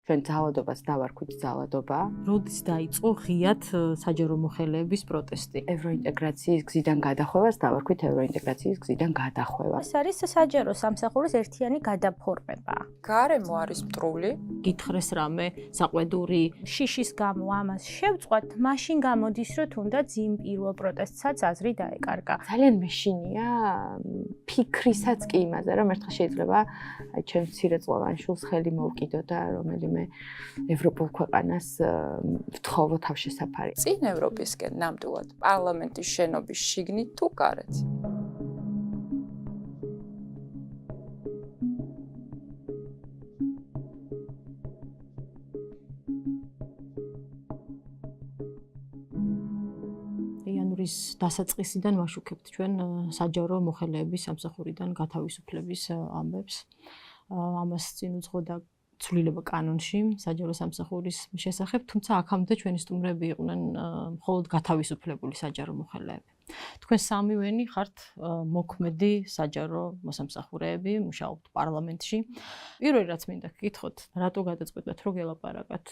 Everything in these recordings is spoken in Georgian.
ჩვენ ძალადობას დავარქვით ძალადობა. როდის დაიწყო ღიად საჯარო მოხელეების პროტესტი? ევროინტეგრაციის გზიდან გადახვევას დავარქვით ევროინტეგრაციის გზიდან გადახვევა. ეს არის საჯარო სამსახურის ერთიანი გადაფორმება. გარემო არის მტრული. გითხრეს რამე საყვედური შიშის გამო ამას შევწყვათ, მაშინ გამოდის, რომ თუნდაც იმ პირველ პროტესტსაც აზრი დაეკარგა. ძალიან მეშინია ფიქრისაც კი იმაზე, რომ ერთხელ შეიძლება აი ჩემს მცირეწლოვან შულს ხელი მოვკიდო და რომელიმე ევროპულ ქვეყანას ვთხოვო თავშესაფარი. წინ ევროპისკენ ნამდვილად პარლამენტის შენობის შიგნით თუ გარეთ. იანვრის დასაწყისიდან ვაშუქებთ ჩვენ საჯარო მოხელეების სამსახურიდან გათავისუფლების ამბებს. ამას წინ უძღოდა ცვლილება კანონში საჯარო სამსახურის შესახებ, თუმცა აქამდე ჩვენი სტუმრები იყვნენ მხოლოდ გათავისუფლებული საჯარო მოხელეები. თქვენ სამივენი ხართ მოქმედი საჯარო მოსამსახურეები, მუშაობთ პარლამენტში. პირველი რაც მინდა გკითხოთ, რატო გადაწყვეტეთ რომ გელაპარაკოთ?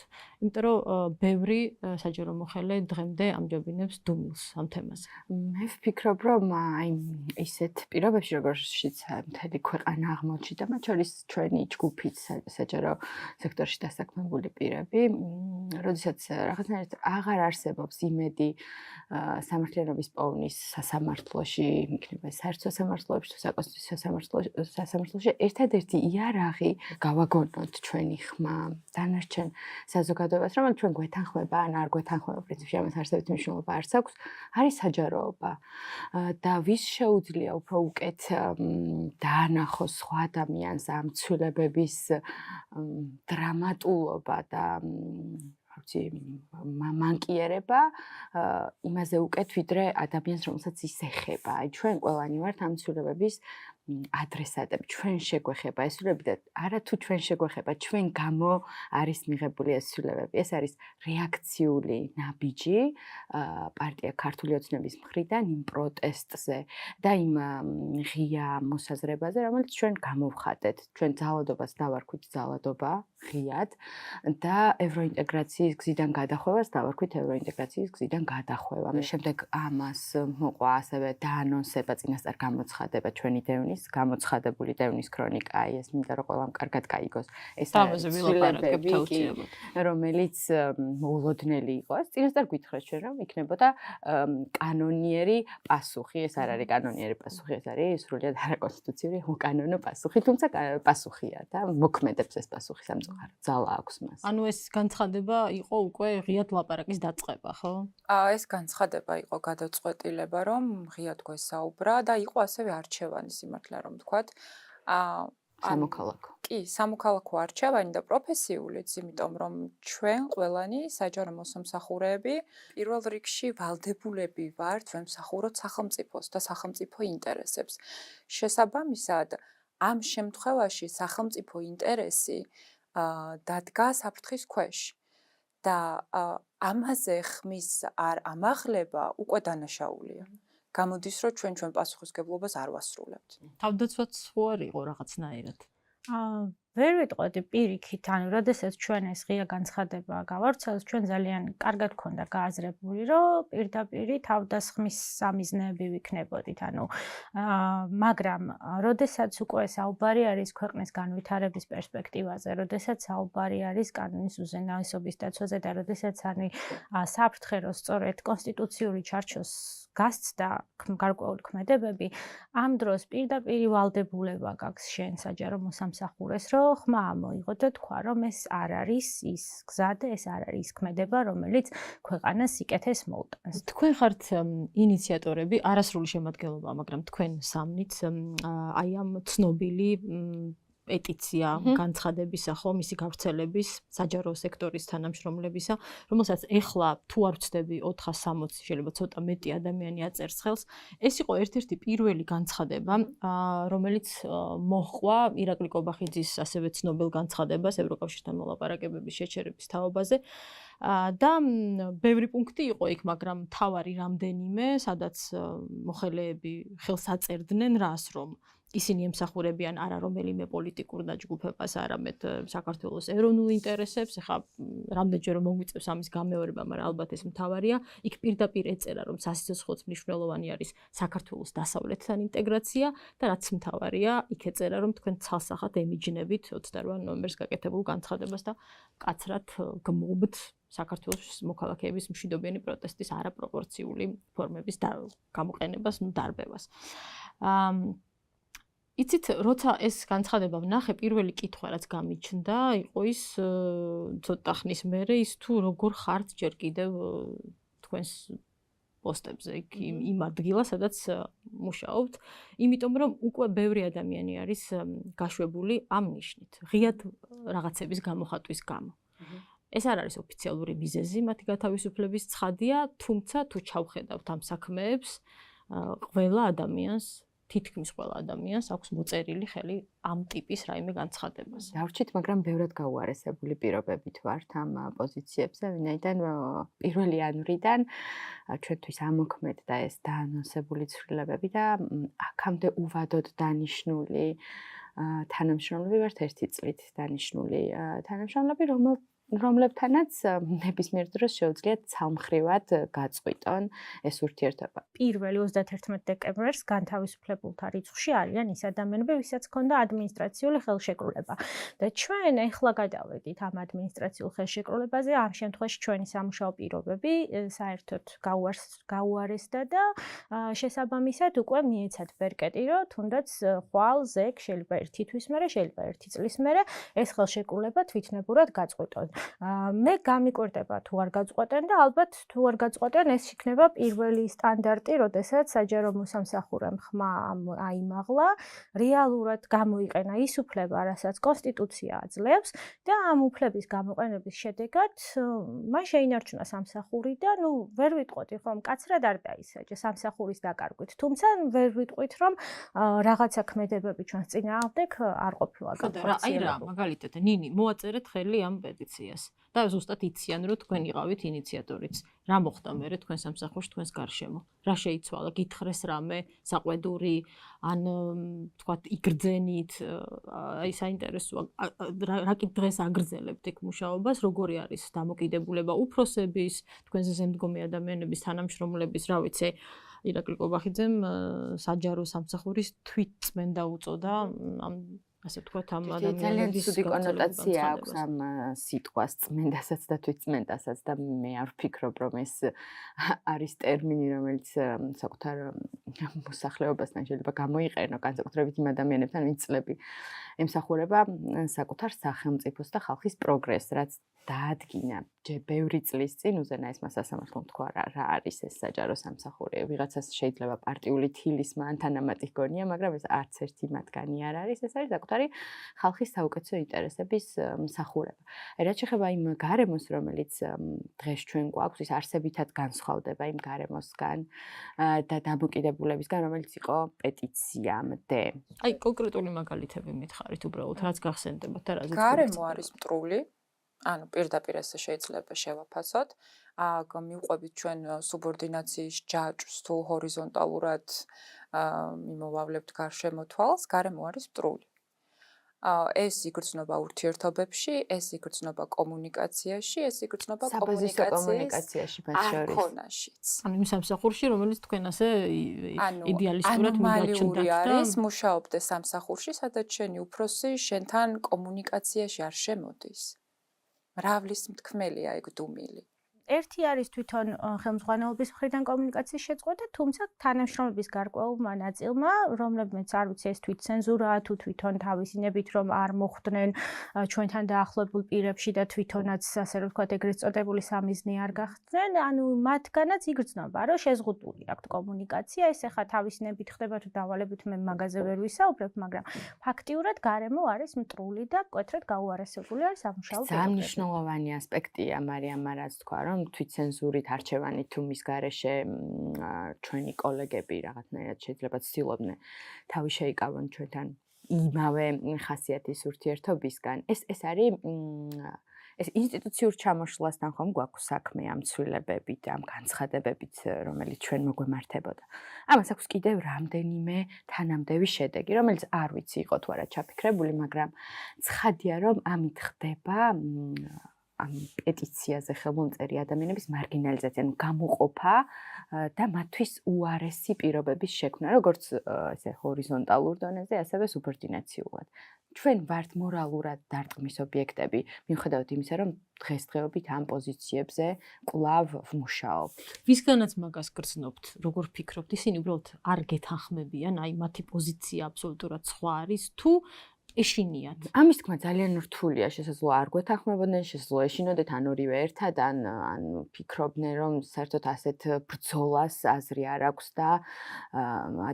იმიტომ რომ ბევრი საჯარო მოხელე დღემდე ამჯობინებს დუმილს ამ თემაზე. მე ვფიქრობ, რომ აი ისეთ პირობებში, როგორშიც მთელი ქვეყანა აღმოჩნდა, მათ შორის ჩვენი ჯგუფიც საჯარო სექტორში დასაქმებული პირები, როდესაც რაღაცნაირად აღარ არსებობს იმედი სამართლიანობის პოვნის სასამართლოში, იქნება საერთო სასამართლოებში თუ საკონსტიტუციო სასამართლოში, ერთადერთი იარაღი გავაგონოთ ჩვენი ხმა დანარჩენ საზოგადოებას, რომელიც ჩვენ გვეთანხმება ან არ გვეთანხმება, პრინციპში ამას არსებითი მნიშვნელობა არც აქვს, არის საჯაროობა. და ვის შეუძლია უფრო უკეთ დაანახოს სხვა ადამიანს ამ ცვლილებების დრამატულობა და მანკიერება იმაზე უკეთ ვიდრე ადამიანს, რომელსაც ის ეხება. აი ჩვენ ყველანი ვართ ამ ცვლილებების ადრესატები. ჩვენ შეგვეხება ეს ცვლილებები და არა თუ ჩვენ შეგვეხება, ჩვენ გამო არის მიღებული ეს ცვლილებები. ეს არის რეაქციული ნაბიჯი პარტია ქართული ოცნების მხრიდან იმ პროტესტზე და იმ ღია მოსაზრებაზე, რომელიც ჩვენ გამოვხატეთ. ჩვენ ძალადობას დავარქვით ძალადობა ღიად და ევროინტეგრაციის გზიდან გადახვევას დავარქვით ევროინტეგრაციის გზიდან გადახვევა. შემდეგ ამას მოყვა ასევე დაანონსება წინასწარ გამოცხადება ჩვენი დევნის, გამოცხადებული დევნის ქრონიკა, აი ეს მინდა რომ ყველამ კარგად გაიგოს. ეს ვილაპარაკებთ აუცილებლად, რომელიც მოულოდნელი იყო. ეს წინასწარ გითხრათ ჩვენ რომ იქნებოდა კანონიერი პასუხი, ეს არ არის კანონიერი პასუხი, ეს არის სრულიად არაკონსტიტუციური უკანონო პასუხი, თუმცა პასუხია და მოქმედებს ეს პასუხი სამწუხაროდ. ძალა აქვს მას. ანუ ეს განცხადება იყო უკვე ღიად ლაპარაკის დაწყება, ხო? ეს განცხადება იყო გადაწყვეტილება, რომ ღიად გვესაუბრა და იყო ასევე არჩევანი სიმართლე რომ ვთქვათ. სამოქალაქო. კი, სამოქალაქო არჩევანი და პროფესიულიც, იმიტომ რომ ჩვენ ყველანი საჯარო მოსამსახურეები პირველ რიგში ვალდებულები ვართ ვემსახუროთ სახელმწიფოს და სახელმწიფო ინტერესებს. შესაბამისად, ამ შემთხვევაში სახელმწიფო ინტერესი დადგა საფრთხის ქვეშ და ამაზე ხმის არ ამაღლება უკვე დანაშაულია. გამოდის, რომ ჩვენ პასუხისმგებლობას არ ვასრულებთ. თავდაცვაც ხო არ იყო რაღაცნაირად. ვერ ვიტყოდი პირიქით, ანუ როდესაც ჩვენ ეს ღია განცხადება გავავრცელეთ, ჩვენ ძალიან კარგად გქონდა გააზრებული, რომ პირდაპირ თავდასხმის სამიზნეები ვიქნებოდით, ანუ მაგრამ როდესაც უკვე საუბარი არის ქვეყნის განვითარების პერსპექტივაზე, როდესაც საუბარი არის კანონის უზენაესობის დაცვაზე და როდესაც არის საფრთხე, რომ სწორედ კონსტიტუციური ჩარჩოს გასცდა გარკვეული ქმედებები, ამ დროს პირდაპირ ვალდებულება გაქვს შენ საჯარო მოსამსახურეს, რომ ხმა მოიღო და თქვა, რომ ეს არ არის ის გზა და ეს არ არის ქმედება, რომელიც ქვეყანას სიკეთეს მოუტანს. თქვენ ხართ ინიციატორები, არასრული შემადგენლობა, მაგრამ თქვენ სამნიც აი ამ ცნობილი პეტიცია განცხადებისა, ხო, მისი გავრცელების საჯარო სექტორის თანამშრომლებისა, რომელსაც ეხლა თუ არ ვცდები 460, შეიძლება ცოტა მეტი ადამიანი აწერს ხელს. ეს იყო ერთ-ერთი პირველი განცხადება, რომელიც მოჰყვა ირაკლი კობახიძის ასევე ცნობილ განცხადებას ევროკავშირთან მოლაპარაკებების შეჩერების თაობაზე. და ბევრი პუნქტი იყო იქ, მაგრამ თავარი რამდენიმე, სადაც მოხელეები ხელს აწერდნენ რას, რომ ისინი ემსახურებიან არა რომელიმე პოლიტიკურ დაჯგუფებას, არამედ საქართველოს ეროვნულ ინტერესებს. ეხლა რამდენჯერ რომ მოგვიწევს ამის გამეორება, მაგრამ ალბათ ეს მთავარია. იქ პირდაპირ ეწერა, რომ სასიცოცხლოც მნიშვნელოვანი არის საქართველოს დასავლეთთან ინტეგრაცია და რაც მთავარია, იქ ეწერა, რომ თქვენ ცალსახად ემიჯნებით 28 ნოემბერს გაკეთებულ განცხადებას და კაცრად გმობთ საქართველოს მოქალაქეების მშვიდობიანი პროტესტის არაპროპორციული ფორმების გამოყენებას, დარბევას. იცით, როცა ეს განცხადება ვნახე, პირველი კითხვა რაც გამიჩნდა, იყო ის ცოტა ხნის მერე ის თუ როგორ ხართ ჯერ კიდევ თქვენს პოსტებზე, იმ ადგილას, სადაც მუშაობთ, იმიტომ რომ უკვე ბევრი ადამიანი არის გაშვებული ამ ნიშნით, ღიად რაღაცების გამოხატვის გამო. ეს არ არის ოფიციალური მიზეზი, მათი გათავისუფლების ცხადია, თუმცა თუ ჩავხედავთ ამ საქმეებს, ყველა ადამიანს თითქმის ყველა ადამიანს აქვს მოწერილი ხელი ამ ტიპის რაიმე განცხადებას. დავრჩით, მაგრამ ბევრად გაუარესებული პირობებით ვართ ამ პოზიციებზე, ვინაიდან 1 იანვრიდან ჩვენთვის ამოქმედ და ეს დაანონსებული ცვლილებები და აქამდე უვადოდ დანიშნული თანამშრომლები ვართ 1 წლით დანიშნული თანამშრომლები, რომლებთანაც ნებისმიერ დროს შეუძლიათ ცალმხრივად გაწყვიტონ ეს ურთიერთობა. პირველი 31 დეკემბერს განთავისუფლებულთა რიცხვში არიან ის ადამიანები, ვისაც ჰქონდა ადმინისტრაციული ხელშეკრულება. და ჩვენ ახლა გადავედით ამ ადმინისტრაციულ ხელშეკრულებაზე, ამ შემთხვევაში ჩვენი სამუშაო პირობები საერთოდ გაუარესდა და შესაბამისად უკვე მიეცათ ბერკეტი, რომ თუნდაც ხვალ ზეგ შეიძლება 1 თვის მერე, შეიძლება 1 წლის მერე ეს ხელშეკრულება თვითნებურად გაწყვიტონ. მე გამიკვირდება თუ არ გაწყვეტენ და ალბათ თუ არ გაწყვეტენ ეს იქნება პირველი სტანდარტი, როდესაც საჯარო მოსამსახურემ ხმა აიმაღლა, რეალურად გამოიყენა ის უფლება, რასაც კონსტიტუცია აძლევს და ამ უფლების გამოყენების შედეგად მან შეინარჩუნა სამსახური და ვერ ვიტყოდი ხომ კაცრად არ დაისაჯა სამსახურის დაკარგვით, თუმცა ვერ ვიტყვით რომ რაღაცა ქმედებები ჩვენს წინააღმდეგ არ ყოფილა განხორციელებული. აი რა, მაგალითად, ნინი, მოაწერეთ ხელი ამ პეტიციას და ზუსტად იციან, რომ თქვენ იყავით ინიციატორიც. რა მოხდა მერე თქვენ სამსახურში, თქვენს გარშემო? რა შეიცვალა? გითხრეს რამე საყვედური, ან თქვათ იგრძენით, აი საინტერესოა, რა კი დღეს აგრძელებთ ეგ მუშაობას, როგორი არის დამოკიდებულება უფროსების, თქვენზე ზემდგომი ადამიანების, თანამშრომლების, რა ვიცი, ირაკლი კობახიძემ საჯარო სამსახურის თვითწმენდა უწოდა ამ ასე ვთქვათ ამ ადამიანების ძალიან ცუდი კონოტაცია აქვს ამ სიტყვას წმენდასაც და თვითწმენდასაც და მე არ ვფიქრობ რომ ეს არის ტერმინი რომელიც საკუთარ მოსახლეობასთან შეიძლება გამოიყენო განსაკუთრებით იმ ადამიანებთან ვინც წლები ემსახურება საკუთარ სახელმწიფოს და ხალხის პროგრესს რაც დაადგინა ბევრი წლის წინ უზენაესმა სასამართლომ თქვა რა არის ეს საჯარო სამსახური ვიღაცას შეიძლება პარტიული თილისმა ან თანამატი ჰგონია მაგრამ ეს არც ერთი მათგანი არ არის ეს არის საკუთარი ხალხის საუკეთესო ინტერესების მსახურება რაც შეეხება იმ გარემოს რომელიც დღეს ჩვენ გვაქვს ის არსებითად განსხვავდება იმ გარემოსგან და დამოკიდებულებისგან რომელიც იყო პეტიციამდე აი კონკრეტული მაგალითები მითხარით უბრალოდ რაც გახსენდებათ და რაზეც გარემო არის მტრული ანუ პირდაპირ ესე შეიძლება შევაფასოთ. მივყვებით ჩვენ სუბორდინაციის ჯაჭვს თუ ჰორიზონტალურად მიმოვავლებთ გარშემო თვალს, გარემო არის მტრული. ეს იგრძნობა ურთიერთობებში, ეს იგრძნობა კომუნიკაციაში, ეს იგრძნობა კომუნიკაციაში არქონაშიც. ანუ იმ სამსახურში, რომელიც თქვენ ასე იდეალისტურად მიგაჩნდათ და არის მუშაობდე სამსახურში, სადაც შენი უფროსი შენთან კომუნიკაციაში არ შემოდის. მრავლის მთქმელია ეგ დუმილი. ერთი არის თვითონ ხელმძღვანელობის მხრიდან კომუნიკაციის შეწყვეტა, თუმცა თანამშრომლების გარკვეულმა ნაწილმა, რომლებმაც არ ვიცი ეს თვითცენზურაა თუ თვითონ თავისინებით რომ არ მოხვდნენ ჩვენთან დაახლოებულ პირებში და თვითონაც ასე რომ ვთქვათ ეგრეთ წოდებული სამიზნე არ გახდნენ, ანუ მათგანაც იგრძნობა, რომ შეზღუდული აქვთ კომუნიკაცია, ეს ახლა თავისინებით ხდება თუ დავალებით მე მაგაზე ვერ ვისაუბრებ, მაგრამ ფაქტიურად გარემო არის მტრული და მკვეთრად გაუარესებული არის სამუშაო პირობები. ძალიან მნიშვნელოვანი ასპექტია, მარიამ რაც თქვა რომ თვითცენზურით არჩევანი თუ მის გარეშე ჩვენი კოლეგები რაღაცნაირად შეიძლება ცდილობდნენ თავი შეიკავონ ჩვენთან იმავე ხასიათის ურთიერთობისგან. ეს არის ეს ინსტიტუციურ ჩამოშლასთან ხომ გვაქვს საქმე ამ ცვლილებებით, ამ განცხადებებით, რომელიც ჩვენ მოგვემართებოდა. ამას აქვს კიდევ რამდენიმე თანამდევი შედეგი, რომელიც არ ვიცი იყო თუ არა ჩაფიქრებული, მაგრამ ცხადია, რომ ამით ხდება ამ პეტიციაზე ხელმომწერი ადამიანების მარგინალიზაცია, ანუ გამოყოფა და მათთვის უარესი პირობების შექმნა, როგორც ესე ჰორიზონტალურ დონეზე, ასევე სუბორდინაციულად. ჩვენ ვართ მორალურად დარტყმის ობიექტები, მიუხედავად იმისა, რომ დღესდღეობით ამ პოზიციებზე კვლავ ვმუშაობთ. ვისგანაც მაგას გრძნობთ, როგორ ფიქრობთ, ისინი უბრალოდ არ გეთანხმებიან, აი მათი პოზიცია აბსოლუტურად სხვა არის თუ ეშინიათ. ამის თქმა ძალიან რთულია, შესაძლოა არ გვეთანხმებოდნენ, შესაძლოა ეშინოდეთ ან ორივე ერთად, ან ფიქრობდნენ, რომ საერთოდ ასეთ ბრძოლას აზრი არ აქვს და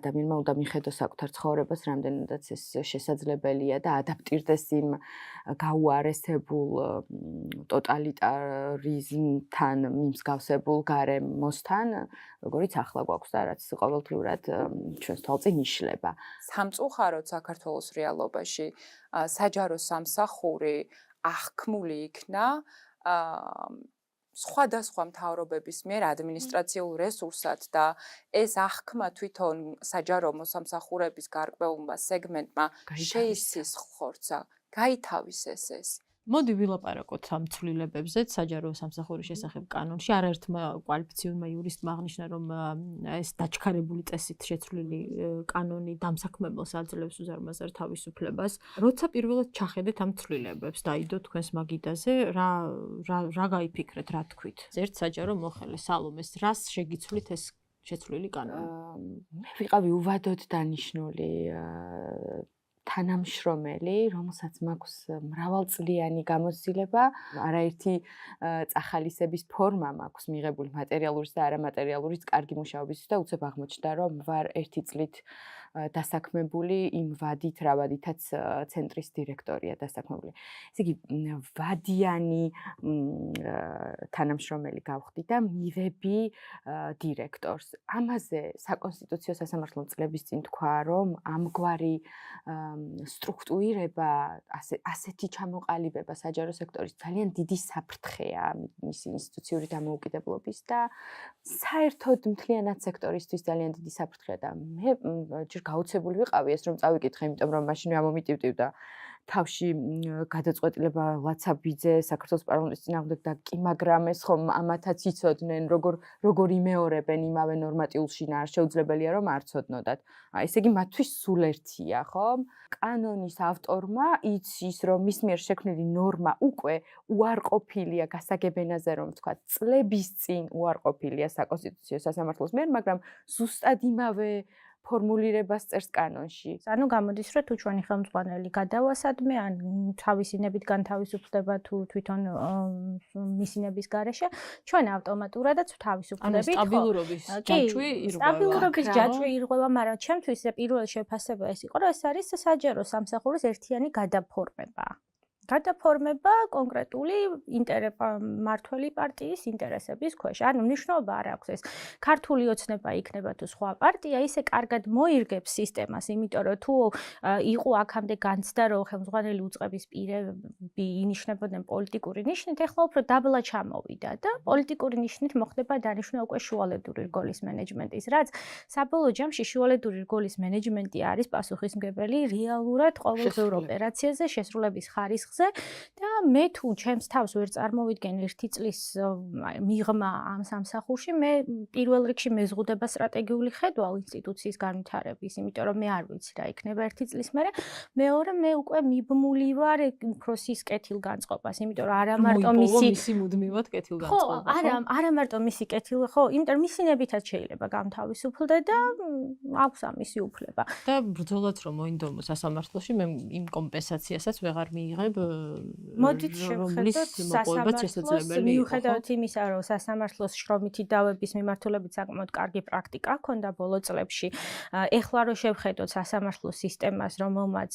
ადამიანმა უნდა მიხედოს საკუთარ ცხოვრებას, რამდენადაც ეს შესაძლებელია და ადაპტირდეს იმ გაუარესებულ ტოტალიტარიზმთან, მიმსგავსებულ გარემოსთან, როგორიც ახლა გვაქვს და რაც ყოველდღიურად ჩვენს თვალწინ იშლება. სამწუხაროდ საქართველოს რეალობაში საჯარო სამსახური აღქმული იქნა სხვადასხვა მთავრობების მიერ ადმინისტრაციულ რესურსად და ეს აღქმა თვითონ საჯარო მოსამსახურების გარკვეულმა სეგმენტმა შეისის ხორცა, გაითავისეს ეს. მოდი ვილაპარაკოთ ამ ცვლილებებზე საჯარო სამსახურის შესახებ კანონში. არაერთმა კვალიფიციურმა იურისტმა აღნიშნა, რომ ეს დაჩქარებული წესით შეცვლილი კანონი დამსაქმებელს აძლევს უზარმაზარ თავისუფლებას. როცა პირველად ჩახედეთ ამ ცვლილებებს, დაიდო თქვენს მაგიდაზე, რა გაიფიქრეთ, რა თქვით? ერთ საჯარო მოხელე სალომეს, რას შეგიცვლით ეს შეცვლილი კანონი? მე ვიყავი უვადოდ დანიშნული თანამშრომელი, რომელსაც მაქვს მრავალწლიანი გამოცდილება, არაერთი წახალისების ფორმა მაქვს მიღებული მატერიალურის და არამატერიალურის კარგი მუშაობისთვის და უცებ აღმოჩნდა, რომ ვარ ერთი წლით დასაქმებული იმ ვადით, რა ვადითაც ცენტრის დირექტორია დასაქმებული. ესე იგი, ვადიანი თანამშრომელი გავხდი და მივები დირექტორს. ამაზე საკონსტიტუციო სასამართლომ წლების წინ თქვა, რომ ამგვარი სტრუქტურირება, ასეთი ჩამოყალიბება საჯარო სექტორის ძალიან დიდი საფრთხეა მისი ინსტიტუციური დამოუკიდებლობის და საერთოდ მთლიანად სექტორისთვის ძალიან დიდი საფრთხეა და მე ჯერ გაუცებული ვიყავი ეს რომ წავიკითხე, იმიტომ რომ მაშინ ამომიტივტივდა თავში გადაწყვეტილება ლაცაბიძე საქართველოს პარლამენტის წინააღმდეგ და კი მაგრამ ეს ხომ ამათაც იცოდნენ როგორ იმეორებენ იმავე ნორმატიულ შინაარს შეუძლებელია რომ არ ცოდნოდათ. ესე იგი მათთვის სულ ერთია, ხო? კანონის ავტორმა იცის რომ მის მიერ შექმნილი ნორმა უკვე უარყოფილია გასაგებენაზე რომ ვთქვა წლების წინ უარყოფილია საკონსტიტუციო სასამართლოს მიერ, მაგრამ ზუსტად იმავე ფორმულირებას წერს კანონში. ანუ გამოდის, რომ თუ ჩვენი ხელმძღვანელი გადავასადმე, ან თავისინებით განთავისუფლდება თუ თვითონ მისინების გარეშე, ჩვენ ავტომატურადაც თავისუფლდებით. სტაბილურობის ჯაჭვი ირღვევა. სტაბილურობის ჯაჭვი ირღვევა, მაგრამ ჩემთვის პირველი შეფასება ეს იყო, რომ ეს არის საჯარო სამსახურის ერთიანი გადაფორმება. გადაფორმება კონკრეტული მმართველი პარტიის ინტერესების ქვეშ. ანუ მნიშვნელობა არ აქვს ეს. ქართული ოცნება იქნება თუ სხვა პარტია, ისე კარგად მოირგებს სისტემას, იმიტომ რომ თუ იყო აქამდე განცდა, რომ ხელმძღვანელი უწყების პირები ინიშნებოდნენ პოლიტიკური ნიშნით, ეხლა უფრო დაბლა ჩამოვიდა და პოლიტიკური ნიშნით მოხდება დანიშვნა უკვე შუალედური რგოლის მენეჯმენტის, რაც საბოლოო ჯამში შუალედური რგოლის მენეჯმენტი არის პასუხისმგებელი რეალურად ყოველდღიურ ოპერაციაზე შესრულების ხარისხზე და მე თუ ჩემს თავს ვერ წარმოვიდგენ ერთი წლის მიღმა ამ სამსახურში, მე პირველ რიგში მეზღუდება სტრატეგიული ხედვა ინსტიტუციის განვითარების, იმიტომ რომ მე არ ვიცი რა იქნება ერთი წლის მერე. მეორე, მე უკვე მიბმული ვარ უფროსის კეთილგანწყობას, იმიტომ რომ არა მარტო მისი მუდმივად კეთილგანწყობა. ხო, არა მარტო მისი კეთილი, ხო, იმიტომ რომ მისინებითაც შეიძლება გამთავისუფლდე და აქვს ამისი უფლება. და ბრძოლაც რომ მოინდომო სასამართლოში, მე იმ კომპენსაციასაც ვეღარ მიიღებ. მოდით შევხედოთ სასამართლოს, მიუხედავად იმისა, რომ სასამართლოს შრომითი დავების მიმართულებით საკმაოდ კარგი პრაქტიკა ჰქონდა ბოლო წლებში. ეხლა რომ შევხედოთ სასამართლოს სისტემას, რომელმაც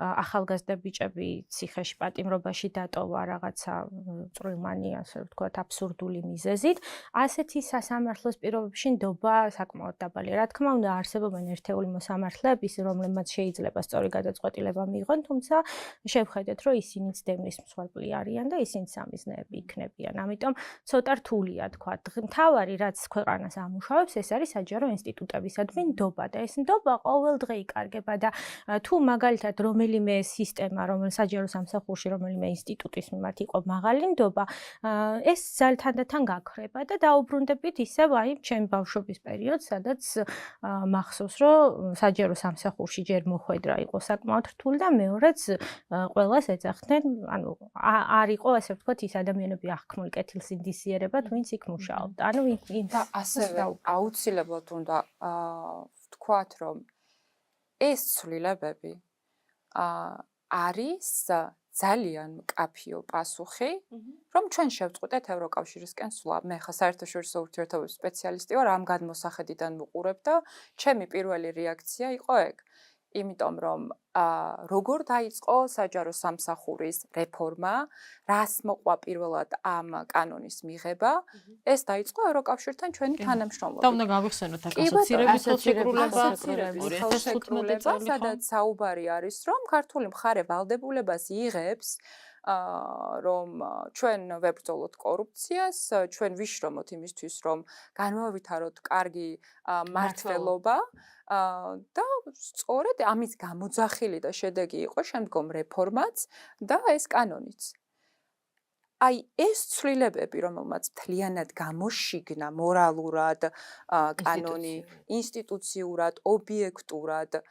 ახალგაზრდა ბიჭები ციხეში პატიმრობაში დატოვა რაღაცა წვრილმანი, ასე ვთქვათ, აბსურდული მიზეზით, ასეთი სასამართლოს პირობებში ნდობა საკმაოდ დაბალია. რა თქმა უნდა, არსებობენ ერთეული მოსამართლეების, რომლებმაც შეიძლება სწორი გადაწყვეტილება მიიღონ, თუმცა შევხედეთ, რომ ისინიც დევნის მსხვერპლი არიან და ისინიც სამიზნეები იქნებიან. ამიტომ ცოტა რთულია თქვა. მთავარი რაც ქვეყანას ამუშავებს, ეს არის საჯარო ინსტიტუტებისადმი ნდობა და ეს ნდობა ყოველდღე იკარგება და თუ მაგალითად რომელიმე სისტემა, საჯარო სამსახურში რომელიმე ინსტიტუტის მიმართ იყო მაღალი ნდობა, ეს თანდათან გაქრება და დაუბრუნდებით ისევ აი ჩემი ბავშვობის პერიოდს, სადაც მახსოვს, რომ საჯარო სამსახურში ჯერ მოხვედრა იყო საკმაოდ რთული და მეორეც ყველას ეძახდნენ, ანუ არ იყო ასე ვთქვათ ის ადამიანები აღქმული კეთილსინდისიერებად, ვინც იქ მუშაობდა. ანუ და ასევე აუცილებლად უნდა ვთქვათ, რომ ეს ცვლილებები არის ძალიან მკაფიო პასუხი, რომ ჩვენ შევწყვეტეთ ევროკავშირისკენ სვლა. მე ხა საერთაშორისო ურთიერთობების სპეციალისტი ვარ, ამ გადმოსახედიდან ვუყურებ და ჩემი პირველი რეაქცია იყო ეგ. იმიტომ რომ როგორ დაიწყო საჯარო სამსახურის რეფორმა, რას მოყვა პირველად ამ კანონის მიღება, ეს დაიწყო ევროკავშირთან ჩვენი თანამშრომლობით. და უნდა გავიხსენოთ აქ ასოცირების ხელშეკრულება, სადაც საუბარი არის, რომ ქართული მხარე ვალდებულებას იღებს რომ ჩვენ ვებრძოლოთ კორუფციას, ჩვენ ვიშრომოთ იმისთვის, რომ განვავითაროთ კარგი მმართველობა და სწორედ ამის გამოძახილი და შედეგი იყო შემდგომ რეფორმაც და ეს კანონიც. აი ეს ცვლილებები, რომელმაც მთლიანად გამოშიგნა მორალურად კანონი, ინსტიტუციურად, ობიექტურად,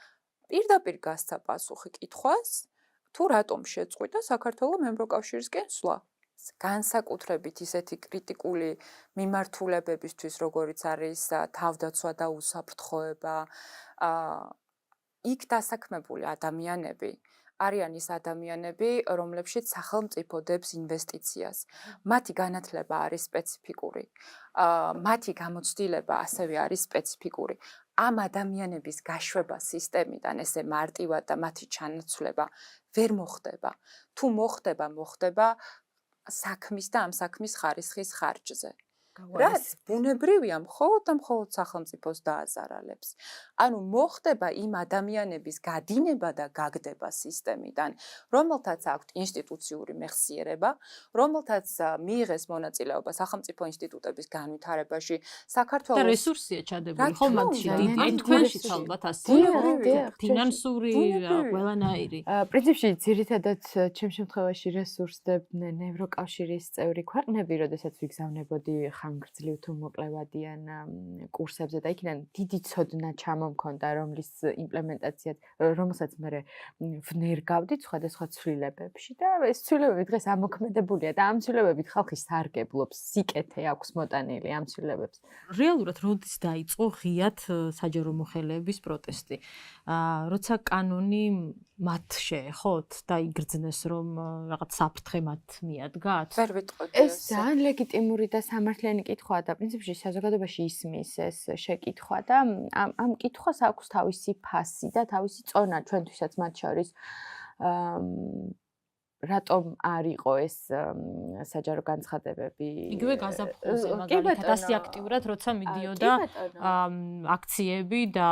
პირდაპირ გასცა პასუხი კითხვას, თუ რატომ შეწყვიტა საქართველოს ევროკავშირისკენ სვლა. განსაკუთრებით ისეთი კრიტიკული მიმართულებებისთვის, როგორიც არის თავდაცვა და უსაფრთხოება, იქ დასაქმებული ადამიანები არიან ის ადამიანები, რომლებშიც სახელმწიფო დებს ინვესტიციას. მათი განათლება არის სპეციფიკური, მათი გამოცდილება ასევე არის სპეციფიკური. ამ ადამიანების გაშვება სისტემიდან ესე მარტივად და მათი ჩანაცვლება ვერ მოხდება. თუ მოხდება საქმის და ამ საქმის ხარისხის ხარჯზე. რაც ბუნებრივია მხოლოდ და მხოლოდ სახელმწიფოს დააზარალებს. ანუ მოხდება იმ ადამიანების გადინება და გაგდება სისტემიდან, რომელთაც აქვთ ინსტიტუციური მეხსიერება, რომელთაც მიიღეს მონაწილეობა სახელმწიფო ინსტიტუტების განვითარებაში, საქართველოს და რესურსია ჩადებული, ხო მათში დიდი თქვენშიც ალბათ ასე. ფინანსური ყველანაირი. პრინციპში ძირითადად ჩემ შემთხვევაში რესურსდებდნენ ევროკავშირის წევრი ქვეყნები, როდესაც ვიგზავნებოდი ხანგრძლივ თუ მოკლევადიან კურსებზე და იქიდან დიდი ცოდნა ჩამომქონდა, რომლის იმპლემენტაციად, რომელსაც მე ვნერგავდით სხვადასხვა ცვლილებებში და ეს ცვლილებები დღეს ამოქმედებულია და ამ ცვლილებებით ხალხი სარგებლობს, სიკეთე აქვს მოტანილი ამ ცვლილებებს. რეალურად როდის დაიწყო ღიად საჯარო მოხელეების პროტესტი? როცა კანონი მათ შეეხოთ და იგრძნეს, რომ რაღაც საფრთხე მათ მიადგათ? ვერ ვიტყოდი ეს ძალიან ლეგიტიმური და სამართლიანი კითხვაა და პრინციპში საზოგადოებაში ისმის ეს შეკითხვა და ამ კითხვას აქვს თავისი ფასი და თავისი წონა ჩვენთვისაც მათ შორის. რატომ არ იყო ეს საჯარო განცხადებები? იგივე გაზაფხულზე მაგალითად ასე აქტიურად როცა მიდიოდა აქციები და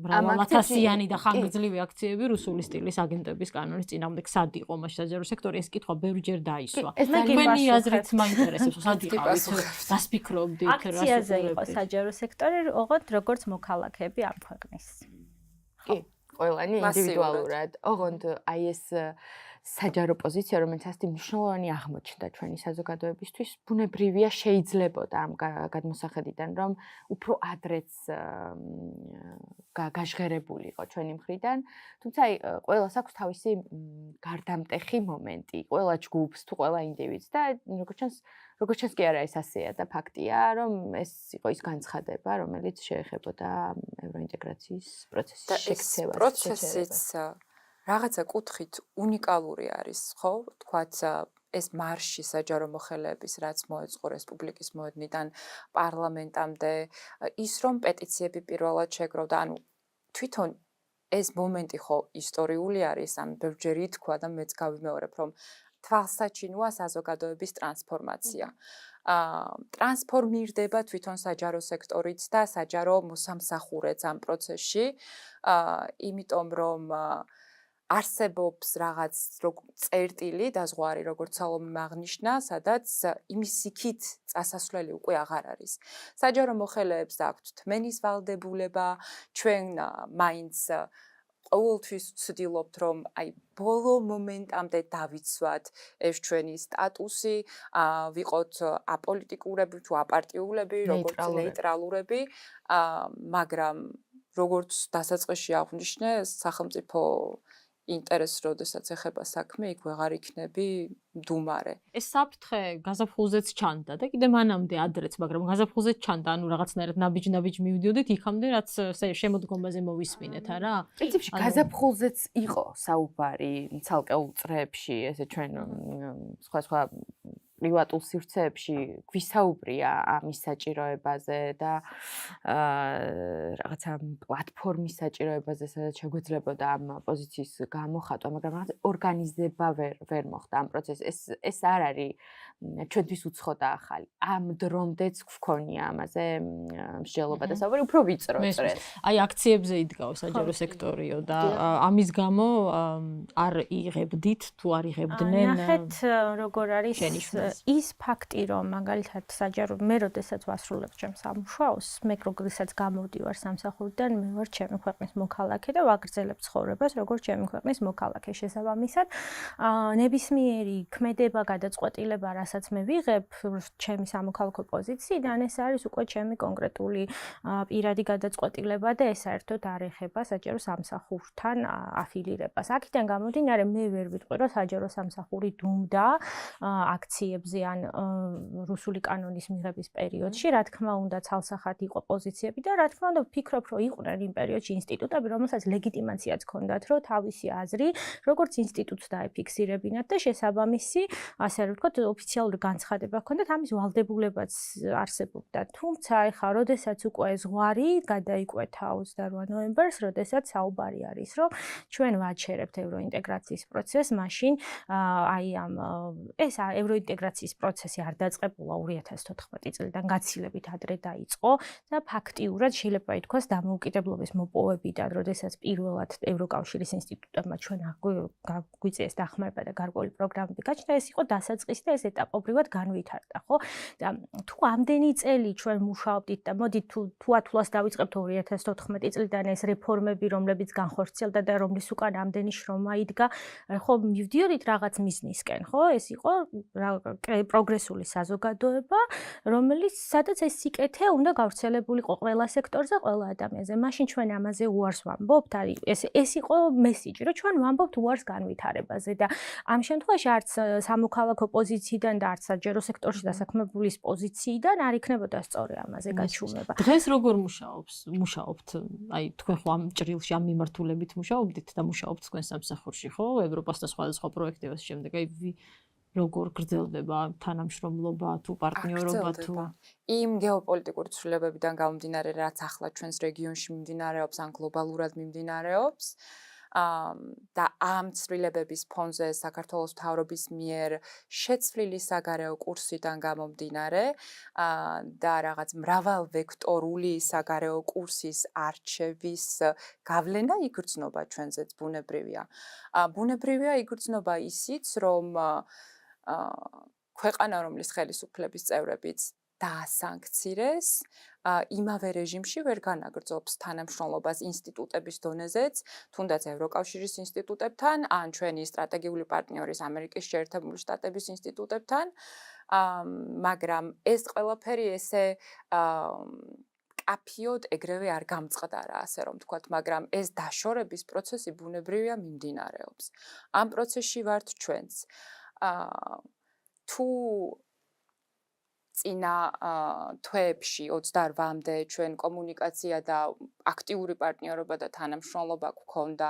მრავალათასიანი და ხანგრძლივი აქციები რუსული სტილის აგენტების კანონის წინააღმდეგ სად იყო მაშინ საჯარო სექტორი ეს კითხვა ბევრჯერ დაისვა. თქვენი აზრით მაინტერესებს სად იყავით? რას ფიქრობდით? აქციაზე იყო საჯარო სექტორი, ოღონდ როგორც მოქალაქეები ამ ქვეყნის. კი. ყველანი ინდივიდუალურად. ოღონდ აი ეს საჯარო პოზიცია, რომელიც ასეთი მნიშვნელოვანი აღმოჩნდა ჩვენი საზოგადოებისთვის, ბუნებრივია შეიძლებოდა ამ გადმოსახედიდან, რომ უფრო ადრეც გაჟღერებულიყო ჩვენი მხრიდან. თუმცა აი ყველას აქვს თავისი გარდამტეხი მომენტი, ყველა ჯგუფს თუ ყველა ინდივიდს და როგორც ჩანს კი არა ეს ასეა და ფაქტია, რომ ეს იყო ის განცხადება, რომელიც შეეხებოდა ევროინტეგრაციის პროცესის შექცევას. პროცესიც რაღაცა კუთხით უნიკალური არის, ხო? თქვათ ეს მარში საჯარო მოხელეების, რაც მოეწყო რესპუბლიკის მოედნიდან პარლამენტამდე, ის რომ პეტიციები პირველად შეგროვდა, ანუ თვითონ ეს მომენტი ხო ისტორიული არის, ამ ბევრჯერ ითქვა და მეც გავიმეორებ, რომ თვალსაჩინოა საზოგადოების ტრანსფორმაცია. ტრანსფორმირდება თვითონ საჯარო სექტორიც და საჯარო მოსამსახურეც ამ პროცესში, იმიტომ რომ არსებობს რაღაც წერტილი და ზღვარი, როგორც სალომემ აღნიშნა, სადაც იმის იქით წასასვლელი უკვე აღარ არის. საჯარო მოხელეებს აქვთ თმენის ვალდებულება, ჩვენ მაინც ყოველთვის ვცდილობთ, რომ აი ბოლო მომენტამდე დავიცვათ ეს ჩვენი სტატუსი, ვიყოთ აპოლიტიკურები თუ აპარტიულები, როგორც ნეიტრალურები, მაგრამ როგორც დასაწყისში აღნიშნე, სახელმწიფო ინტერესს, როდესაც ეხება საქმე, იქ ვეღარ იქნები მდუმარე. ეს საფრთხე გაზაფხულზეც ჩანდა და კიდე მანამდე ადრეც, მაგრამ გაზაფხულზეც ჩანდა, ანუ რაღაცნაირად ნაბიჯ მივდიოდით იქამდე, რაც შემოდგომაზე მოვისმინეთ, არა? პრინციპში გაზაფხულზეც იყო საუბარი ცალკეულ წრეებში, ესე ჩვენ სხვა პრივატულ სივრცეებში გვისაუბრია ამის საჭიროებაზე და რაღაცა პლატფორმის საჭიროებაზე, სადაც შეგვეძლებოდა ამ პოზიციის გამოხატვა, მაგრამ რაღაც ორგანიზება ვერ მოხდა ამ პროცესს. ეს არ არის ჩვენთვის უცხო და ახალი. ამ დრომდეც გვქონია ამაზე მსჯელობა და საუბარი უფრო ვიწრო წრეს. აი აქციებზე იდგაო საჯარო სექტორიო და ამის გამო არ იღებდით თუ არ იღებდნენ ნახეთ როგორ არის ის ფაქტი, რომ მაგალითად საჯარო მე როდესაც ვასრულებ ჩემს სამუშაოს, მე როდესაც გამოვდივარ სამსახურიდან, მე ვარ ჩემი ქვეყნის მოქალაქე და ვაგრძელებ ცხოვრებას როგორც ჩემი ქვეყნის მოქალაქე. შესაბამისად, ნებისმიერი ქმედება, გადაწყვეტილება, რასაც მე ვიღებ ჩემი სამოქალაქო პოზიციიდან, ეს არის უკვე ჩემი კონკრეტული პირადი გადაწყვეტილება და ეს საერთოდ არ ეხება საჯარო სამსახურთან აფილირებას. აქედან გამომდინარე, მე ვერ ვიტყვი, რომ საჯარო სამსახური დუმდა აქციებზე ან რუსული კანონის მიღების პერიოდში, რა თქმა უნდა, ცალსახად იყო პოზიციები და რა თქმა უნდა, ვფიქრობ, რომ იყვნენ იმ პერიოდში ინსტიტუტები, რომელსაც ლეგიტიმაციაც ჰქონდათ, რომ თავისი აზრი როგორც ინსტიტუტს დაეფიქსირებინათ და შესაბამისი, ასე რომ ვთქვათ, ოფიციალური განცხადება ჰქონდათ, ამის ვალდებულებაც არსებობდა. თუმცა, ეხლა, როდესაც უკვე ზღვარი გადაიკვეთა 28 ნოემბერს, როდესაც საუბარი არის, რომ ჩვენ ვაჩერებთ ევროინტეგრაციის პროცესს, მაშინ აი ამ ეს ევროინტეგრაციის პროცესი არ დაწყებულა 2014 წლიდან, გაცილებით ადრე დაიწყო და ფაქტიურად შეიძლება ითქვას დამოუკიდებლობის მოპოვებიდან, როდესაც პირველად ევროკავშირის ინსტიტუტებმა ჩვენ გვიწიეს დახმარება და გარკვეული პროგრამები გაჩნდა, ეს იყო დასაწყისი და ეს ეტაპობრივად განვითარდა, ხო? და თუ ამდენი წელი ჩვენ მუშაობდით და მოდით თუ ათვლას დავიწყებთ 2014 წლიდან ეს რეფორმები, რომლებიც განხორციელდა და რომლის უკან ამდენი შრომა იდგა, ხო, მივდიოდით რაღაც მიზნისკენ, ხო? ეს იყო პროგრესული საზოგადოება, რომელიც სადაც ეს სიკეთე უნდა გავრცელებულიყო ყველა სექტორზე, ყველა ადამიანზე. მაშინ ჩვენ ამაზე უარს ვამბობთ, არის ეს იყო მესიჯი, რომ ჩვენ ვამბობთ უარს განვითარებაზე და ამ შემთხვევაში არც სამოქალაქო პოზიციიდან და არც საჯარო სექტორში დასაქმებულის პოზიციიდან არ იქნებოდა სწორი ამაზე გაჩუმება. დღეს როგორ მუშაობთ? აი თქვენ ხო ამ ჭრილში ამ მიმართულებით მუშაობდით და მუშაობთ თქვენ სამსახურში, ხო? ევროპას და სხვადასხვა პროექტების შემდეგ აი როგორ გრძელდება თანამშრომლობა თუ პარტნიორობა თუ იმ გეოპოლიტიკური ცვლილებებიდან გამომდინარე, რაც ახლა ჩვენს რეგიონში მიმდინარეობს ან გლობალურად მიმდინარეობს, და ამ ცვლილებების ფონზე საქართველოს მთავრობის მიერ შეცვლილი საგარეო კურსიდან გამომდინარე და რაღაც მრავალვექტორული საგარეო კურსის არჩევის გავლენა იგრძნობა ჩვენზეც ბუნებრივია. ბუნებრივია იგრძნობა ისიც, რომ ქვეყანა, რომლის ხელისუფლების წევრებიც დაასანქცირეს, იმავე რეჟიმში ვერ განაგრძობს თანამშრომლობას ინსტიტუტების დონეზეც, თუნდაც ევროკავშირის ინსტიტუტებთან, ან ჩვენი სტრატეგიული პარტნიორის ამერიკის შეერთებული შტატების ინსტიტუტებთან, მაგრამ ეს ყველაფერი ესე კაფიოდ ეგრევე არ გამწყდარა, ასე რომ ვთქვათ, მაგრამ ეს დაშორების პროცესი ბუნებრივია მიმდინარეობს. ამ პროცესში ვართ ჩვენც. თუ წინა თვეებში 28-მდე ჩვენ კომუნიკაცია და აქტიური პარტნიორობა და თანამშრომლობა გვქონდა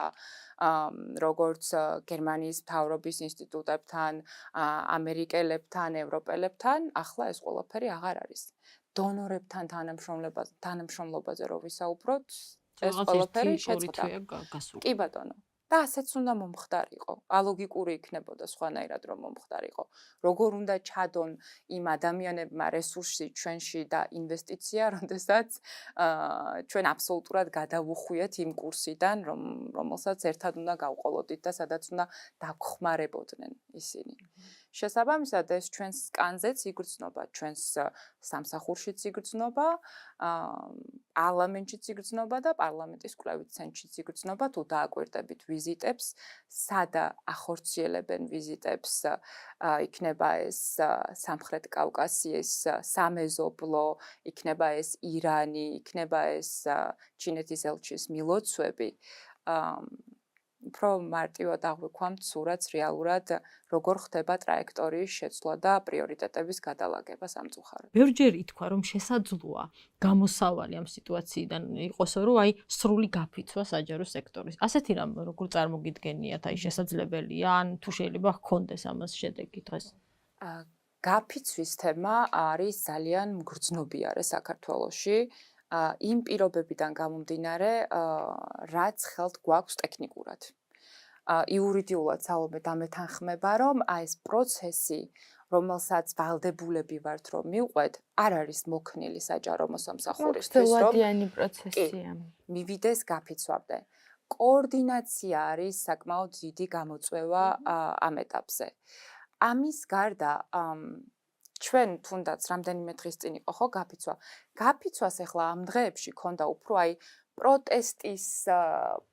როგორც გერმანიის მთავრობის ინსტიტუტებთან, ამერიკელებთან, ევროპელებთან, ახლა ეს ყველაფერი აღარ არის. დონორებთან თანამშრომლობაზე რო ვისაუბროთ, ეს ყველაფერი შეწყდა. კი ბატონო. და ასეც უნდა მომხდარიყო. ალოგიკური იქნებოდა სხვანაირად რომ მომხდარიყო. როგორ უნდა ჩადონ იმ ადამიანებმა რესურსი ჩვენში და ინვესტიცია, როდესაც ჩვენ აბსოლუტურად გადავუხვიეთ იმ კურსიდან, რომელსაც ერთად უნდა გავყოლოდით და სადაც უნდა დაგხმარებოდნენ ისინი. შესაბამისად ეს ჩვენს კანზეც იგრძნობა, ჩვენს სამსახურშიც იგრძნობა, პარლამენტშიც იგრძნობა და პარლამენტის კვლევით ცენტრშიც იგრძნობა, თუ დააკვირდებით ვიზიტებს, სადა ახორციელებენ ვიზიტებს, იქნება ეს სამხრეთ კავკასიის სამეზობლო, იქნება ეს ირანი, იქნება ეს ჩინეთის ელჩის მილოცვები. უფრო მარტივად აღვიქვამთ სურათს რეალურად როგორ ხდება ტრაექტორიის შეცვლა და პრიორიტეტების გადალაგება სამწუხაროდ. ბევრჯერ ითქვა რომ შესაძლოა გამოსავალი ამ სიტუაციიდან იყოსო რომ აი სრული გაფიცვა საჯარო სექტორის. ასეთი რამ როგორ წარმოგიდგენიათ, აი შესაძლებელია ან თუ შეიძლება ჰქონდეს ამას შედეგი დღეს? გაფიცვის თემა არის ძალიან მგრძნობიარე საქართველოში. იმ პირობებიდან გამომდინარე, რაც ხელთ გვაქვს ტექნიკურად. იურიდიულად სალომე დამეთანხმება, რომ ეს პროცესი, რომელსაც ვალდებულები ვართ რომ მივყვეთ, არ არის მოქნილი საჯარო მოსამსახურისთვის, რომ პროცესია. მივიდეს გაფიცვამდე. კოორდინაცია არის საკმაოდ დიდი გამოწვევა ამ ეტაპზე. ამის გარდა ჩვენ თუნდაც რამდენიმე დღის წინ იყო ხო გაფიცვა. გაფიცვას ახლა ამ დღეებში ქონდა უფრო აი პროტესტის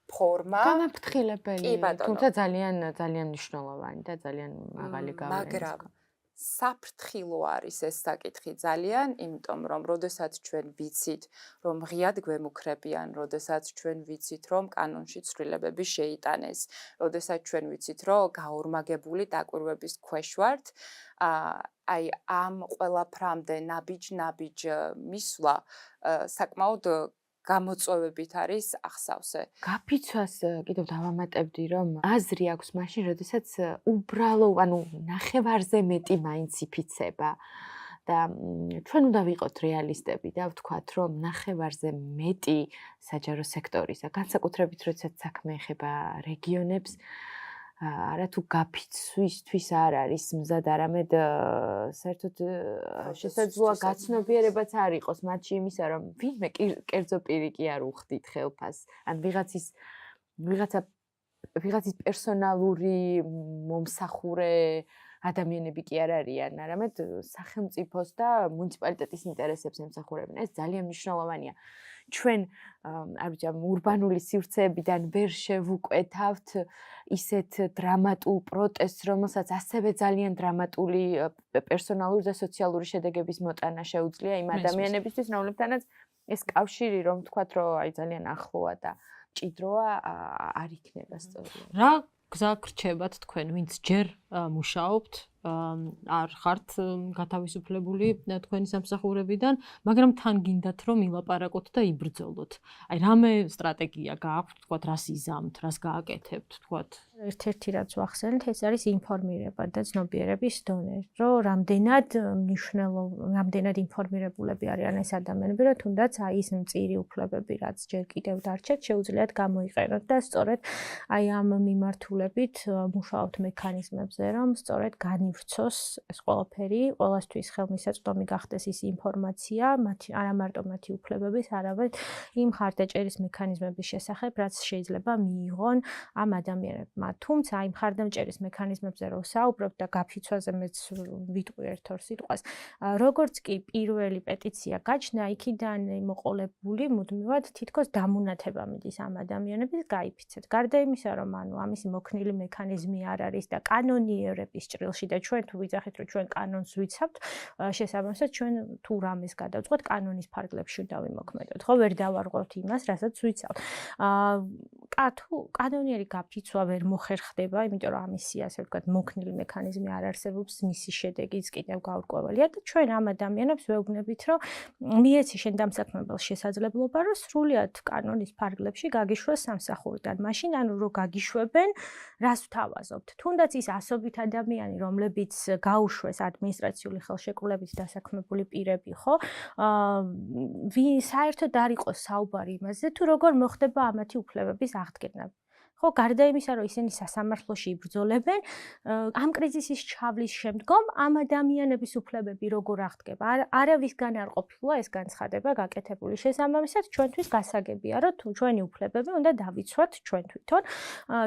ფორმა. განაფრთხილებელი, თუმცა ძალიან მნიშვნელოვანი და ძალიან მაღალი გავლენა. მაგრამ საფრთხილო არის ეს საკითხი ძალიან, იმიტომ რომ როდესაც ჩვენ ვიცით, რომ ღიად გვემუქრებიან, როდესაც ჩვენ ვიცით, რომ კანონში ცვლილებები შეიტანეს, როდესაც ჩვენ ვიცით, რომ გაორმაგებული დაკვირვების ქვეშ ვართ, აი ამ ყველაფრამდე ნაბიჯ მისვლა საკმაოდ გამოწვევებით არის ახსავსე. გაფიცვას კიდევ დავამატებდი, რომ აზრი აქვს მაშინ, როდესაც უბრალო, ანუ ნახევარზე მეტი მაინც იფიცება. და ჩვენ უნდა ვიყოთ რეალისტები და ვთქვათ, რომ ნახევარზე მეტი საჯარო სექტორისა, განსაკუთრებით როდესაც საქმე ეხება რეგიონებს, არა თუ გაფიცვისთვის არ არის მზად, არამედ საერთოდ შესაძლოა გაცნობიერებაც არ იყოს მათში იმისა, რომ ვინმე კერძო პირი კი არ უხდით ხელფას, ან ვიღაცის პერსონალური მომსახურე ადამიანები კი არ არიან, არამედ სახელმწიფოს და მუნიციპალიტეტის ინტერესებს ემსახურებენ. ეს ძალიან მნიშვნელოვანია. ჩვენ, არ ვიცი, ურბანული სივრცეებიდან ვერ შევუკვეთავთ ისეთ დრამატულ პროტესტს, რომელსაც ასევე ძალიან დრამატული პერსონალური და სოციალური შედეგების მოტანა შეუძლია იმ ადამიანებისთვის, რომლებთანაც ეს კავშირი, რომ თქვათ, რომ აი ძალიან ახლოა და მჭიდროა, არ იქნება სწორია. რა გზა გრჩებათ თქვენ, ვინც ჯერ მუშაობთ, არ ხართ გათავისუფლებული თქვენი სამსახურებიდან, მაგრამ თან გინდათ რომ ილაპარაკოთ და იბრძოლოთ. აი რამე სტრატეგია გააქვთ, თქვათ, რას იზამთ, რას გააკეთებთ, თქვათ. ერთ-ერთი რაც ვახსენეთ, ეს არის ინფორმირება და ცნობიერების დონე, რომ რამდენად ინფორმირებულები არიან ეს ადამიანები, რომ თუნდაც აი ის მწირი უფლებები, რაც ჯერ კიდევ დარჩათ, შეუძლიათ გამოიყენოთ და სწორედ აი ამ მიმართულებით მუშაობთ მექანიზმებზე, რომ სწორედ განივრცოს ეს ყველაფერი, ყველასთვის ხელმისაწვდომი გახდეს ის ინფორმაცია, არა მარტო მათი უფლებების, არამედ იმ ხარდაჭერის მექანიზმების შესახებ, რაც შეიძლება მიიღონ ამ ადამიანებმა. თუმცა იმ ხარდამჭერის მექანიზმებზე რომ საუბრობ და გაფიცვაზე მეც ვიტყვი ერთ-ორ სიტყვას, როგორც კი პირველი პეტიცია გაჩნდა, იქიდან მოყოლებული მუდმივად თითქოს დამუნათება მიდის ამ ადამიანების გაიფიცეთ. გარდა იმისა, რომ ამისი მოქნილი მექანიზმი არ არის და კანონიერების ჭრილში და ჩვენ თუ ვიძახით, რომ ჩვენ კანონს ვიცავთ, შესაბამისად ჩვენ თუ რამეს გადავწყვეტ, კანონის ფარგლებში დავიმოქმედოთ, ხო, ვერ დავარღვევთ იმას, რასაც ვიცავთ. კანონიერი გაფიცვა ვერ მოხერხდება, იმიტომ რომ ამისი, ასე ვთქვათ, მოქნილი მექანიზმი არ არსებობს, მისი შედეგიც კიდევ გაურკვეველია და ჩვენ ამ ადამიანებს ვეუბნებით, რომ მიეცი შენ დამსაქმებელს შესაძლებლობა, რომ სრულად კანონის ფარგლებში გაგიშვას სამსახურიდან. მაშინ ანუ რო გაგიშვებენ, რას ვთავაზობთ? თუნდაც ის ასობით ადამიანი, რომლებიც გაუშვეს ადმინისტრაციული ხელშეკრულებით დასაქმებული პირები, ხო? საერთოდ არ იყოს საუბარი იმაზე, თუ როგორ მოხდება ამათი უფლებების აღდგენა. ხო, გარდა იმისა, რომ ისინი სასამართლოში იბრძოლებენ, ამ კრიზისის ჩავლის შემდგომ ამ ადამიანების უფლებები როგორ აღდგება? არავისგან არ ყოფილა ეს განცხადება გაკეთებული. შესაბამისად, ჩვენთვის გასაგებია, რომ თუ ჩვენი უფლებები უნდა დავიცვათ ჩვენ თვითონ,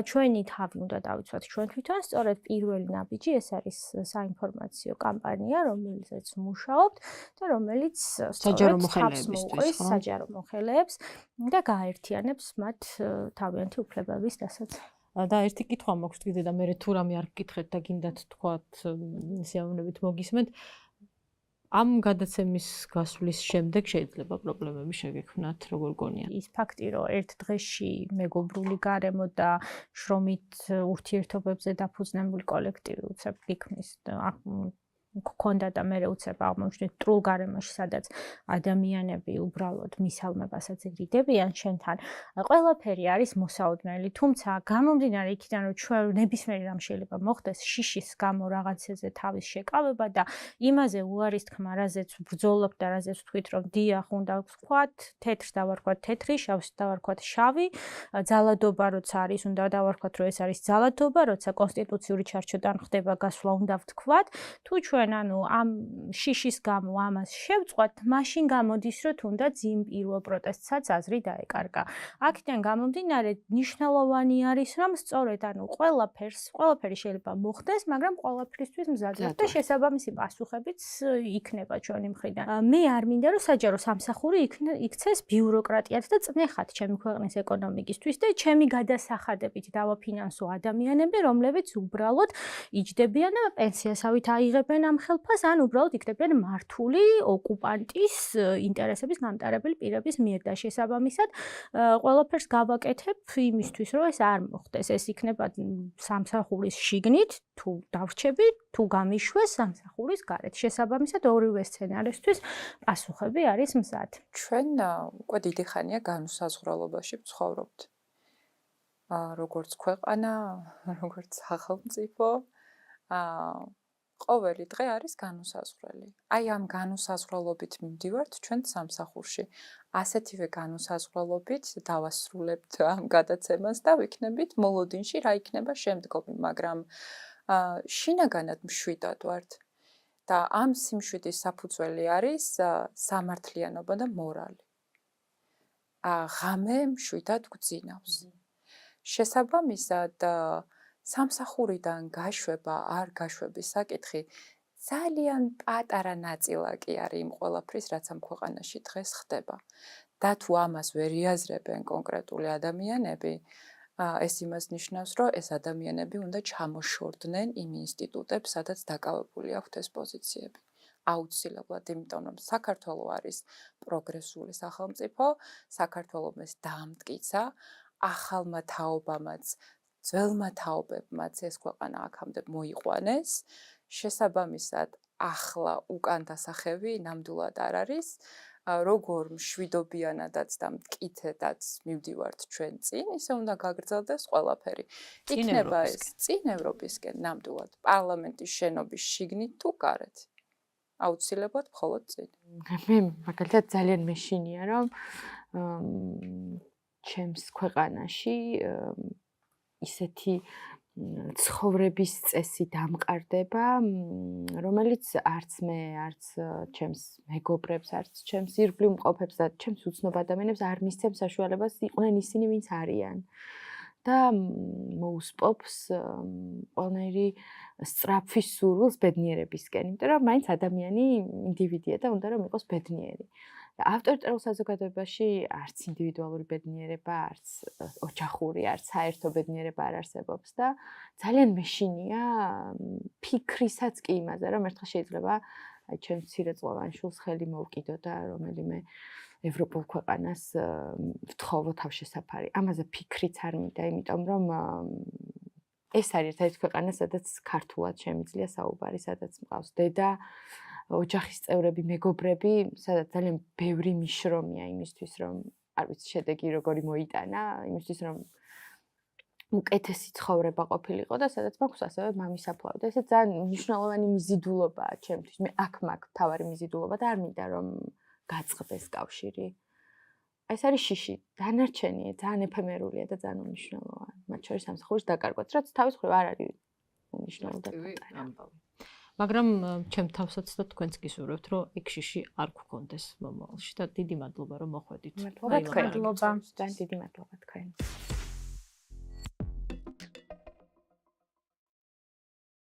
ჩვენი თავი უნდა დავიცვათ ჩვენ თვითონ, სწორედ პირველი ნაბიჯი ეს არის საინფორმაციო კამპანია, რომელზეც მუშაობთ და რომელიც საჯარო სწორედ მოხელეებისთვის, ხო? საჯარო მოხელეებს და გააერთიანებს მათ თავიანთი უფლებების დასაცავად. და ერთი კითხვა მაქვს კიდე და მე თუ რამე არ გკითხეთ და გინდათ თქვათ სიამოვნებით მოგისმენთ. ამ გადაცემის გასვლის შემდეგ შეიძლება პრობლემები შეგექმნათ, როგორ გონია? ის ფაქტი, რომ ერთ დღეში მეგობრული გარემო და შრომით ურთიერთობებზე დაფუძნებული კოლექტივი უცებ გიქმნის გქონდა და მე უცებ აღმოჩნდით ტრულ გარემოში, სადაც ადამიანები უბრალოდ მისალმებასაც იღიდებიან შენთან. ყველაფერი არის მოსაოდნელი, თუმცა გამომდინარე იქიდან, რომ ჩვენ ნებისმიერი რამ შეიძლება მოხდეს, შიშის გამო რაღაცეზე თავის შეკავება და იმაზე უარის თქმა, რაზეც ბრძოლობ და რაზეც ვთქვით, რომ დიახ, უნდა ვთქვათ, თეთრს დავარქვათ თეთრი, შავს დავარქვათ შავი, ძალადობა როცა არის, უნდა დავარქვათ, რომ ეს არის ძალადობა, როცა კონსტიტუციური ჩარჩოდან ხდება გასვლა, უნდა ვთქვათ, თუ ჩვენ ანუ ამ შიშის გამო ამას შევწყვათ, მაშინ გამოდის, რომ თუნდაც იმ პირველ პროტესტსაც აზრი დაეკარგა. აქედან გამომდინარე, მნიშვნელოვანი არის, რომ სწორედ ანუ ყველაფერი შეიძლება მოხდეს, მაგრამ ყველაფრისთვის მზადდება და შესაბამისი პასუხებიც იქნება ჩვენი მხრიდან. მე არ მინდა, რომ საჯარო სამსახური იქცეს ბიუროკრატიად და წნეხად ჩემი ქვეყნის ეკონომიკისთვის და ჩემი გადასახადებით დავაფინანსო ადამიანები, რომლებიც უბრალოდ იჯდებიან და პენსიასავით აიღებენ ამ ხელფას, ან უბრალოდ იქნებიან მართული ოკუპანტის ინტერესების გამტარებელი პირების მიერ და შესაბამისად ყველაფერს გავაკეთებ იმისთვის, რომ ეს არ მოხდეს. ეს იქნება სამსახურის შიგნით, თუ დავრჩები, თუ გამიშვეს სამსახურის გარეთ. შესაბამისად ორივე სცენარისთვის პასუხები არის მზად. ჩვენ უკვე დიდი ხანია განუსაზღვრელობაში ვცხოვრობთ. როგორც ქვეყანა, როგორც სახელმწიფო, ყოველი დღე არის განუსაზღვრელი. აი ამ განუსაზღვრელობით მივდივართ ჩვენ სამსახურში. ასეთივე განუსაზღვრელობით დავასრულებთ ამ გადაცემას და ვიქნებით მოლოდინში რა იქნება შემდგომი, მაგრამ შინაგანად მშვიდად ვართ. და ამ სიმშვიდის საფუძველი არის სამართლიანობა და მორალი. ღამე მშვიდად გვძინავს. შესაბამისად სამსახურიდან გაშვება, არ გაშვების საკითხი ძალიან პატარა ნაწილაკი არის იმ ყველაფრის, რაც ამ ქვეყანაში დღეს ხდება. და თუ ამას ვერ იაზრებენ კონკრეტული ადამიანები, ეს იმას ნიშნავს, რომ ეს ადამიანები უნდა ჩამოშორდნენ იმ ინსტიტუტებს, სადაც დაკავებული აქვთ ეს პოზიციები. აუცილებლად, იმიტომ რომ საქართველო არის პროგრესული სახელმწიფო, საქართველომ ეს დაამტკიცა, ახალმა თაობამაც ძველმა თაობებმაც ეს ქვეყანა აქამდე მოიყვანეს, შესაბამისად ახლა უკან დასახევი ნამდვილად არ არის, როგორ მშვიდობიანადაც და მტკიცედაც მივდივართ ჩვენ წინ, ისე უნდა გაგრძელდეს ყველაფერი. იქნება ეს წინ ევროპისკენ ნამდვილად, პარლამენტის შენობის შიგნით თუ გარეთ. აუცილებლად მხოლოდ წინ. მე მაგალითად ძალიან მეშინია, რომ ჩემს ქვეყანაში ისეთი ცხოვრების წესი დამყარდება, რომელიც არც მე, არც ჩემს მეგობრებს, არც ჩემს ირგვლივ მყოფებს და ჩემს უცნობ ადამიანებს არ მისცემ საშუალებას იყვნენ ისინი, ვინც არიან. და მოუსპობს ყველანაირი სწრაფი სურვილს ბედნიერებისკენ, იმიტომ რომ მაინც ადამიანი ინდივიდია და უნდა რომ იყოს ბედნიერი. ავტორიტარულ საზოგადოებაში არც ინდივიდუალური ბედნიერება, არც ოჯახური, არც საერთო ბედნიერება არ არსებობს და ძალიან მეშინია ფიქრისაც კი იმაზე, რომ ერთხელ შეიძლება აი ჩვენ მცირეწლოვან შულს ხელი მოვკიდო და რომელიმე ევროპულ ქვეყანას ვთხოვო თავშესაფარი. ამაზე ფიქრიც არ მინდა, იმიტომ რომ ეს არის ერთ-ერთი ქვეყანა, სადაც ქართულად შემიძლია საუბარი, სადაც მყავს დედა, ოჯახის წევრები, მეგობრები, სადაც ძალიან ბევრი მიშრომია იმისთვის, რომ არ ვიცი შედეგი როგორი მოიტანა, იმისთვის რომ უკეთესი ცხოვრება ყოფილიყო და სადაც მაქვს ასევე მამისაფლავი და ესე ძალიან მნიშვნელოვანი მიზიდულობაა ჩემთვის. მე აქ მაქვს თავარი მიზიდულობა და არ მინდა რომ გაწყდეს კავშირი. ეს არის შიში, დანარჩენი ძალიან ეფემერულია და ძალიან უმნიშვნელოვანია. მათ შორის სამსახურის დაკარგვაც, რაც თავის მხრივ არ არის უმნიშვნელო და ამბავი. მაგრამ ჩემ თავსაც და თქვენც გისურვებთ, რომ ეგ შიში არ გქონდეს მომავალში და დიდი მადლობა რომ მოხვედით. მადლობა თქვენ. მადლობა. ძალიან დიდი მადლობა თქვენ.